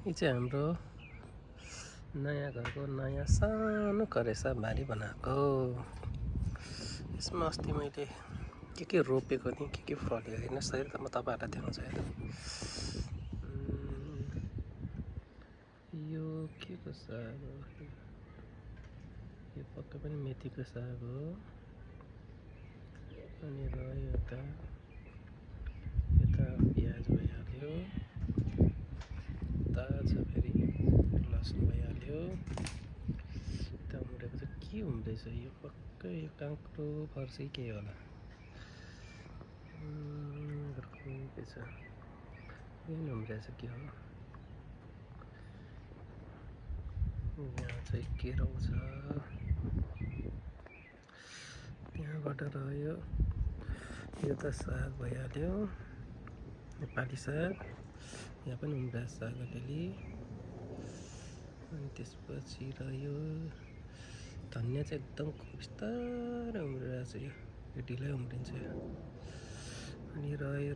यो चाहिँ हाम्रो नयाँ घरको नयाँ सानो करेसा बारी बनाएको। यसमा अस्ति मैले के रोपेको थिएँ, के फल्यो हेर्नुहोस् त, म तपाईँहरूलाई देखाउँछु हेर्नु। यो के को साग हो? यो पक्कै पनि मेथीको साग हो। अनि रह्यो यता प्याज भइहाल्यो, ताजा फेरि लसुन भइहाल्यो। यता उम्रेको चाहिँ के उम्रेछ यो? पक्कै यो काँक्रो फर्सी के होला। के छ किन उम्रेछ के हो? यहाँ चाहिँ के रहेछ? त्यहाँबाट रह्यो यो त साग भइहाल्यो, नेपाली साग। यहाँ पनि उम्रेछ साग अलिअलि। अनि त्यसपछि रह्यो धनियाँ चाहिँ एकदम बिस्तारै उम्रिरहेछ। यो ढिलै उम्रिन्छ। अनि रह्यो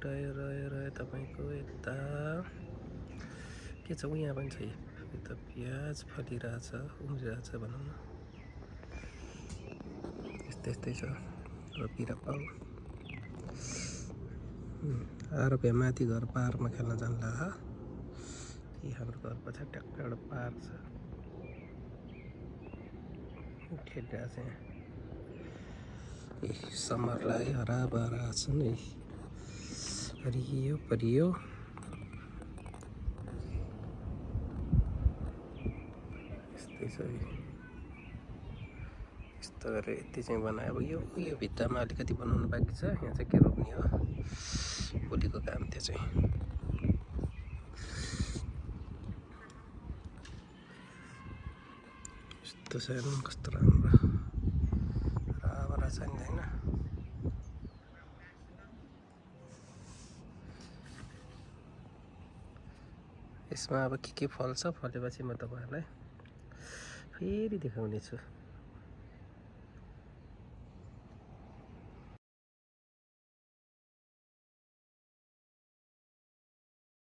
तपाईँको यता के छ? यहाँ पनि छ, यता प्याज फलिरहेछ, उम्रिरहेछ भनौँ न। यस्तै छ रोपिरापाउ। आरोपिया माथि घर पाहाडमा खेल्न जान्ला। यी हाम्रो घर पछाडि ट्याक्क एउटा पार्क छ, खेलिरहेछ यहाँ। समरलाई हराभरा छ नि, परियो। यस्तै छ। यस्तो गरेर यति चाहिँ बनायो। अब यो भित्तामा अलिकति बनाउनु बाँकी छ। यहाँ चाहिँ के रोप्ने हो भोलिको काम त्यो चाहिँ। यस्तो छ हेर्नु कस्तो राम्रो हराभरा छ नि होइन। यसमा अब के फल्छ, फलेपछि म तपाईँहरूलाई फेरि देखाउने छु।